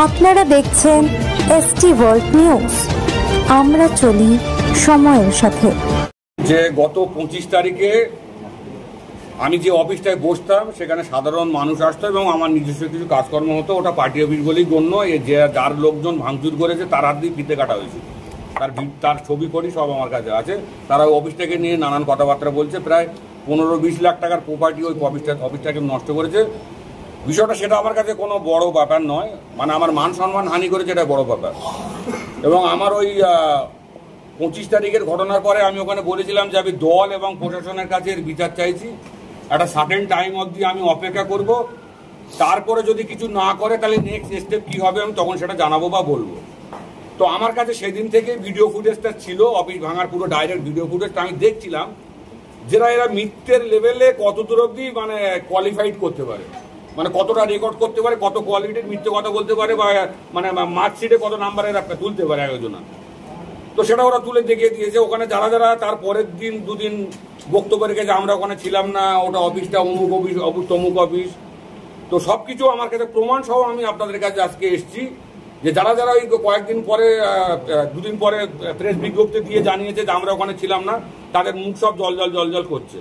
আপনারা দেখছেন ST world news. আমরা চলি সময়ের সাথে। যে গত 25 তারিখে আমি যে অফিসটায় বসতাম সেখানে সাধারণ মানুষ আসতো এবং আমার নিজস্ব কিছু কাজকর্ম হতো। ওটা পার্টি অফিস বলেই গণ্য। যে যার লোকজন ভাঙচুর করেছে তার হাত দিয়ে ফিতে কাটা হয়েছে। তার ছবি করি সব আমার কাছে আছে। তারা অফিসটাকে নিয়ে নানান কথাবার্তা বলছে। প্রায় 15-20 লাখ টাকার প্রপার্টি ওই অফিসটাকে নষ্ট করেছে। বিষয়টা সেটা আমার কাছে কোনো বড় ব্যাপার নয়, মানে আমার মান সম্মান হানি করেছে এটা বড় ব্যাপার। এবং আমার ওই 25 তারিখের ঘটনার পরে আমি ওখানে বলেছিলাম যে আমি দল এবং প্রশাসনের কাছে এর বিচার চাইছি। একটা সার্টেন টাইম অবধি আমি অপেক্ষা করব, তারপরে যদি কিছু না করে তাহলে নেক্সট স্টেপ কী হবে আমি তখন সেটা জানাবো বা বলবো। তো আমার কাছে সেদিন থেকে ভিডিও ফুটেজটা ছিল, অফিস ভাঙার পুরো ডাইরেক্ট ভিডিও ফুটেজটা আমি দেখছিলাম। এরা মিথ্যের লেভেলে কত দূর অবধি মানে কোয়ালিফাইড করতে পারে, মানে কতটা রেকর্ড করতে পারে, কত কোয়ালিটির মিথ্যে কথা বলতে পারে, বা মানে মার্কশিটে কত নাম্বারের একটা তুলতে পারে আয়োজনা। তো সেটা ওরা তুলে দেখিয়ে দিয়েছে। ওখানে যারা যারা তার পরের দিন দুদিন বক্তব্য রেখেছে আমরা ওখানে ছিলাম না, ওটা অফিসটা অমুক অফিস তমুক অফিস, তো সব কিছু আমার কাছে প্রমাণ সহ আমি আপনাদের কাছে আজকে এসেছি। যে যারা যারা ওই কয়েকদিন পরে দুদিন পরে প্রেস বিজ্ঞপ্তি দিয়ে জানিয়েছে যে আমরা ওখানে ছিলাম না, তাদের মুখ সব জল করছে।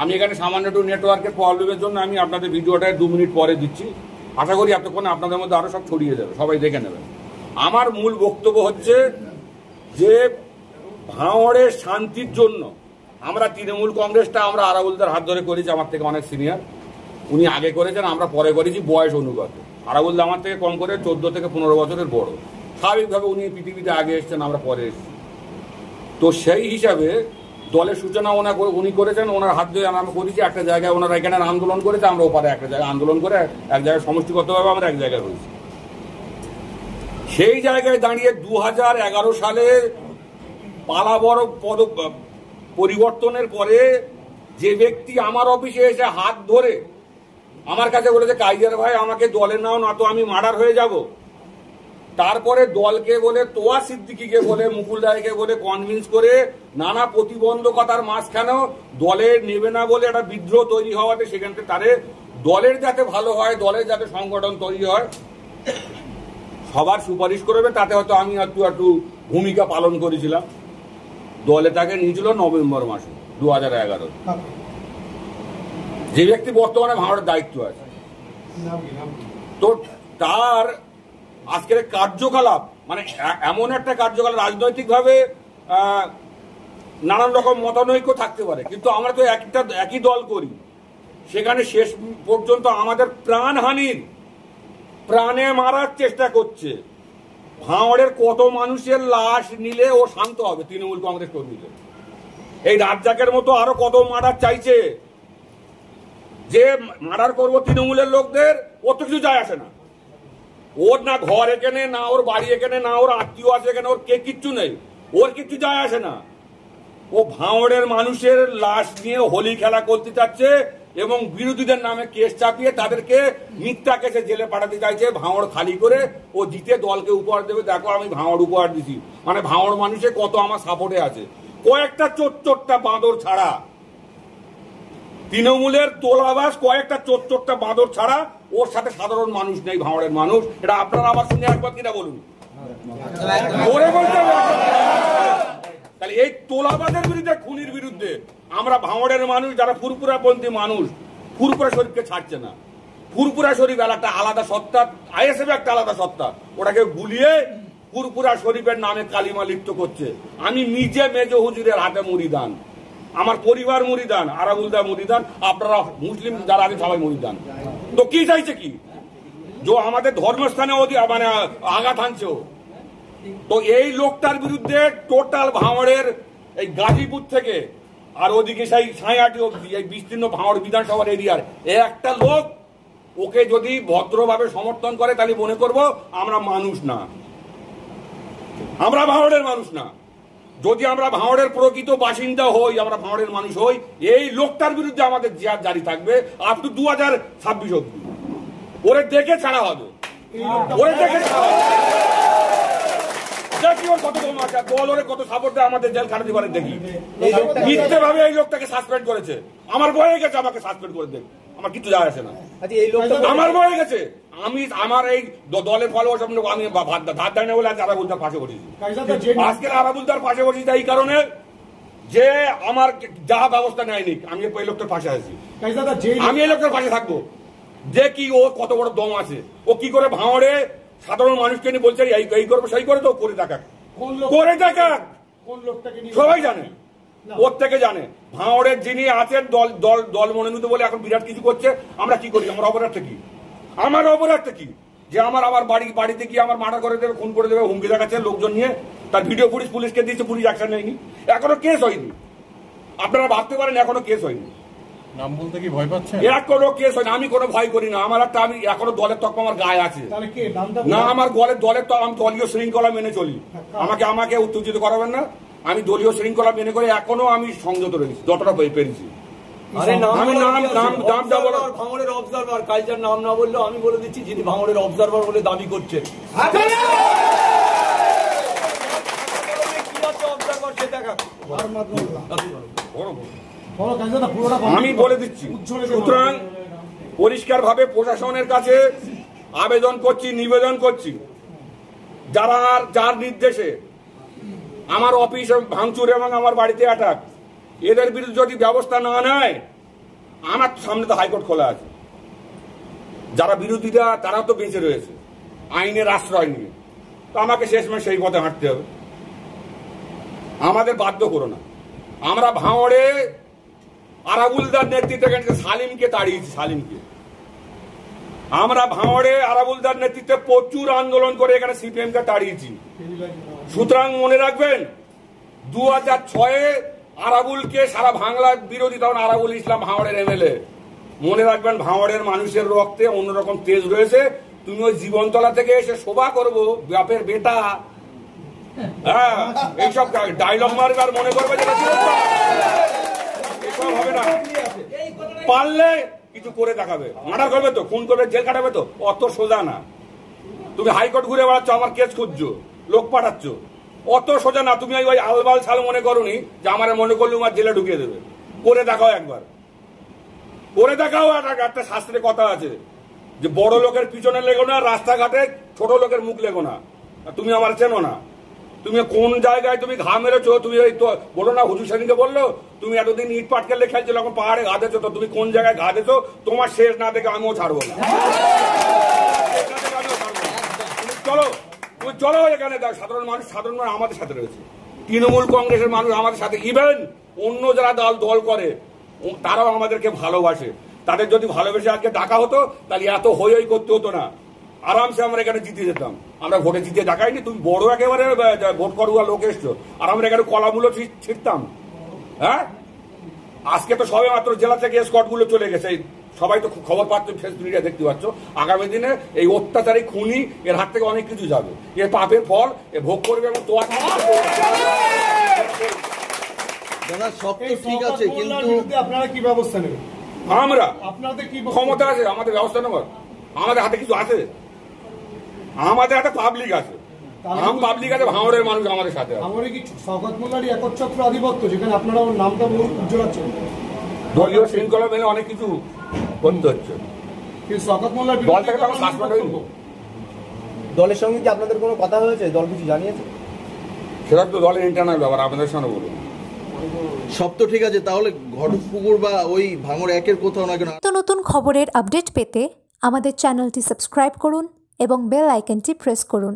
আমি এখানে সামান্য একটু নেটওয়ার্কের প্রবলেমের জন্য আমি আপনাদের ভিডিওটা 2 মিনিট পরে দিচ্ছি। আশা করি এতক্ষণে আপনাদের মধ্যে আরও সব ছড়িয়ে যাবে, সবাই দেখে নেবেন। আমার মূল বক্তব্য হচ্ছে যে ভাঙড়ের শান্তির জন্য আমরা তৃণমূল কংগ্রেসটা আমরা আরাবুলদার হাত ধরে করেছি, আমার থেকে অনেক সিনিয়র, উনি আগে করেছেন, আমরা পরে করেছি বয়স অনুপাতে। আরাবুলদা আমার থেকে কম করে 14 থেকে 15 বছরের বড়। স্বাভাবিকভাবে উনি পৃথিবীতে আগে এসছেন, আমরা পরে এসেছি। তো সেই হিসাবে দলের সূচনা উনি করেছেন, ওনার হাত ধরে আমরা করেছি। একটা জায়গায় ওনারা এখানে আন্দোলন করেছে, আমরা ওপারে একটা জায়গায় আন্দোলন করে এক জায়গায় সমষ্টিগতভাবে আমরা এক জায়গায় রয়েছি। সেই জায়গায় দাঁড়িয়ে 2011 সালে পালাবড় পরিবর্তনের পরে যে ব্যক্তি আমার অফিসে এসে হাত ধরে আমার কাছে বলেছে কাইজার ভাই আমাকে দলে নাও না তো আমি মার্ডার হয়ে যাব, তারপরে দলকে বলে তোয়া সিদ্দিকিকে বলে মুকুল রায়কে বলে কনভিন্স করে নানা প্রতিবন্ধকতার মাঝখানেও দলে নেবে না বলে একটা বিদ্রোহ তৈরি হওয়াতে সেখান থেকে তারে দলের যাতে ভালো হয়, দলের যাতে সংগঠন তৈরি হয়, সবার সুপারিশ করবে, তাতে হয়তো আমি একটু ভূমিকা পালন করেছিলাম। দলে তাকে নিয়েছিল নভেম্বর মাসে 2011। যে ব্যক্তি বর্তমানে ভাঙড়ের দায়িত্ব আছে, তো তার আজকের কার্যকলাপ মানে এমন একটা কার্যকলাপ, রাজনৈতিকভাবে নানান রকম মতানৈক্য থাকতে পারে, কিন্তু আমরা তো একই দল করি। সেখানে শেষ পর্যন্ত আমাদের প্রাণে মারার চেষ্টা করছে। ভাঙড়ের কত মানুষের লাশ নিলে ও শান্ত হবে তৃণমূল কংগ্রেস কর্মীদের? এই রাজ্জাকের মতো আরো কত মার্ডার চাইছে। যে মার্ডার করবো তৃণমূলের লোকদের, ওর তো কিছু যায় আসে না। ওর না ঘর এখানে, না ওর বাড়ি এখানে, না ওর আত্মীয় আছে এখানে, ওর কিচ্ছু নেই, ওর কিচ্ছু যায় আসে না। ও ভাঙড়ের মানুষের লাশ নিয়ে হোলি খেলা করতে চাচ্ছে এবং বিরোধীদের নামে কেস চাপিয়ে তাদেরকে মিথ্যা কেসে জেলে পাঠাতে চাইছে। ভাঙড় খালি করে ও জিতে দলকে উপহার দেবে, দেখো আমি ভাঙড় উপহার দিছি। মানে ভাঙড় মানুষে কত আমার সাপোর্টে আছে। কয়েকটা চোট্টা বাঁদর ছাড়া, তৃণমূলের তোলাবাস কয়েকটা চোট্টা বাঁদর ছাড়া ওর সাথে সাধারণ মানুষ নেই, ভাঙড়ের মানুষ। এটা আপনারা আমার শুনে একবার কিনা বলুন। তাহলে এই তোলাবাজের বিরুদ্ধে, খুনির বিরুদ্ধে আমরা ভাঙড়ের মানুষ যারা ফুরপুরাপন্থী মানুষ, ফুরপুরা শরীফকে ছাড়ছে না। ফুরপুরা শরীফ একটা আলাদা সত্তা, আইএসএফ একটা আলাদা সত্তা, ওটাকে গুলিয়ে ফুরপুরা শরীফের নামে কালিমা লিপ্ত করছে। আমি নিজে মেজো হুজুরের হাতে মুরিদান, আমার পরিবার মুরিদান, আরাবুলদা মুরিদান, আপনারা মুসলিম যারা আছেন সবাই মুরিদান। তো কি চাইছে কি? যে আমাদের ধর্মস্থানে মানে আঘাত হানছে। তো এই লোকটার বিরুদ্ধে টোটাল ভাঙড়ের এই গাজীপুর থেকে আর ওদিকে সেই ছায়াটি অব্দি এই বিস্তীর্ণ ভাঙড় বিধানসভার এরিয়ার একটা লোক ওকে যদি ভদ্রভাবে সমর্থন করে তাহলে মনে করব আমরা মানুষ না, আমরা ভাঙড়ের মানুষ না। যদি আমরা ভাঙড়ের প্রকৃত বাসিন্দা হই, আমরা ভাঙড়ের মানুষ হই, এই লোকটার বিরুদ্ধে আমাদের জিহাদ জারি থাকবে আপ টু 2026 অব্দি। ওরে দেখে ছাড়া হবে, ওরে দেখে ছাড়া হবে। দেখি ওর কত কম আছে, দল ওরে কত সাপোর্ট দেয়, আমাদের জেল খাটাতে পারে দেখি। মিথ্যে ভাবে এই লোকটাকে সাসপেন্ড করেছে। আমার বয়ে গেছে, আমাকে সাসপেন্ড করে দেখ, আমার কিছু যায় আসে না। আমার বয়ে গেছে। আমি আমার এই দলের ফলে ওসব আমি ধার দেয় না বলে আজ আরাবুলদার পাশে বসেছি। আজকে আরাবুলদার পাশে বসেছি এই কারণে যে আমার যা ব্যবস্থা নেয়নি, আমি এই লোকটার পাশে আছি, আমি এই লোকটার পাশে থাকবো। যে কি ও কত বড় দম আছে, ও কি করে ভাঙড়ে সাধারণ মানুষকে নিয়ে বলছে এই করবো সেই করে, তো করে দেখাক, করে দেখাক, সবাই জানে, প্রত্যেকে জানে। ভাঙড়ের যিনি আছেন দল মনোনীত বলে এখন বিরাট কিছু করছে, আমরা কি করি? আমার অপরাধটা কি? আমার অপরাধটা কি যে আমার বাড়িতে গিয়ে আমার মার্ডার করে দেবে, খুন করে দেবে, হুমকি দেখাচ্ছে লোকজন নিয়ে, তার ভিডিও ফুটেজ পুলিশকে দিয়েছে, পুলিশ অ্যাকশন নেয়নি, এখনো কেস হয়নি। আপনারা ভাবতে পারেন এখনো কেস হয়নি। নাম বলতে কি ভয় পাচ্ছেন? এরা কোনো কেস হয়নি, আমি কোনো ভয় করি না। আমার একটা আমি এখনো দলের তকমা আমার গায়ে আছে না, আমার দলের তো আমি দলীয় শৃঙ্খলা মেনে চলি, আমাকে উত্তেজিত করাবেন না। আমি দলীয় শৃঙ্খলা মেনে করে এখনো আমি সংযত রয়েছি যতটা পেরেছি। ভাঙড়ের অবজারভার কালচার নাম না বললেও আমি বলে দিচ্ছি যিনি ভাঙড়ের অবজারভার বলে দাবি করছেন, আমি বলে দিচ্ছি। সুতরাং পরিষ্কার ভাবে প্রশাসনের কাছে আবেদন করছি, নিবেদন করছি, যার নির্দেশে আমার অফিস ভাঙচুর এবং আমার বাড়িতে অ্যাটাক, এদের বিরুদ্ধে যদি ব্যবস্থা না নেয়, আমার সামনে তো হাইকোর্ট খোলা আছে। যারা বিরোধীরা তারা তো বেঁচে রয়েছে আইনের আশ্রয় নিয়ে, তো আমাকে শেষমেশ সেই পথে হাঁটতে হবে। আমাদের বাধ্য করো না। আমরা ভাঙড়ে আরাবুলদার নেতৃত্বে সালিমকে তাড়িয়েছি, সালিমকে আমরা ভাঙড়ে আরাবুলদার নেতৃত্বে প্রচুর আন্দোলন করে এখানে সিপিএম কে তাড়িয়েছি। সুতরাং মনে রাখবেন 2006-এ আরাবুলকে সারা বাংলার বিরোধী, তখন আরাবুল ইসলাম ভাঙড়ের এমএলএ। মনে রাখবেন ভাঙড়ের মানুষের রক্তে অন্যরকম তেজ রয়েছে। তুমি ওই জীবনতলা থেকে এসে শোভা করবো বাপের বেটা, হ্যাঁ এইসব ডায়লগ মারবে আর মনে করবে যেটা এসব হবে না। পারলে কিছু করে দেখাবে, মার্ডার করবে তো, খুন করবে, জেল কাটাবে তো, অত সোজা না। তুমি হাইকোর্ট ঘুরে বেড়াচ্ছ, আমার কেস খুঁজছো, লোক পাঠাচ্ছ, অত সোজা না। তুমি ওই আলবাল ছাল মনে করোনি যে আমার মনে করলে আমার জেলে ঢুকিয়ে দেবে। করে দেখাও একবার, করে দেখাও। একটা শাস্ত্রে কথা আছে যে বড় লোকের পিছনে লেগো না, রাস্তাঘাটে ছোট লোকের মুখ লেগো না। তুমি আমার চেনো না, তুমি কোন জায়গায় তুমি ঘা মেরেছো। তুমি ওই তো বলো না, হুজুর সেদিনকে বললো তুমি এতদিন ইট পাটকেলে খেলছিল, এখন পাহাড়ে ঘা দিয়েছো, তো তুমি কোন জায়গায় ঘা দিয়েছো তোমার শেষ না দেখে আমিও ছাড়বো না। চলো তুমি চলো এখানে, দেখ সাধারণ মানুষ আমাদের সাথে রয়েছে, তৃণমূল কংগ্রেসের মানুষ আমাদের সাথে, ইভেন অন্য যারা দল করে তারাও আমাদেরকে ভালোবাসে। তাদের যদি ভালোবেসে আজকে ডাকা হতো তাহলে এত হই করতে হতো না, আরামসে আমরা এখানে জিতে যেতাম। আমরা ভোটে জিতে ডাকাইনি, তুমি বড় একেবারে ভোট করুয়া লোক এসছো, আর আমরা এখানে কলাগুলো ছিটতাম। হ্যাঁ, আজকে তো সবে মাত্র জেলা থেকে স্কট গুলো চলে গেছে, সবাই তো খবর পাচ্ছ, ফেসবুক মিডিয়া দেখতে পাচ্ছ। আগামী দিনে এই অত্যাচারী খুনি এর হাত থেকে অনেক কিছু যাবে, এর পাপের ফল এ ভোগ করবে। এবং তো সব ঠিক আছে, কিন্তু আপনারা কি ব্যবস্থা নেবেন? আমরা আপনাদের কি ক্ষমতা আছে আমাদের ব্যবস্থা নেবার? আমাদের হাতে কিছু আছে? আমাদের হাতে পাবলিক আছে, পাবলিক আছে, ভাঙড়ের মানুষ আমাদের সাথে। শওকত মোল্লারই একচ্ছত্র আধিপত্য, যেখানে আপনারা ওর নামটা উজ্জ্বলাচ্ছেন। দলীয় শৃঙ্খলা মেনে অনেক কিছু করতে হচ্ছে। শওকত মোল্লার দল থেকে তখন সাসপেন্ড হইল। দলের সঙ্গে কি আপনাদের কোনো কথা হয়েছে? দল কিছু জানিয়েছে? সেটা তো দলের ইন্টারনাল ব্যাপার, আপনাদের সঙ্গে বলুন। সব তো ঠিক আছে, তাহলে ঘটকপুকুর বা ওই ভাঙড় একের কোথাও না কেন। নতুন খবরের আপডেট পেতে আমাদের চ্যানেলটি সাবস্ক্রাইব করুন এবং বেল আইকনটি প্রেস করুন।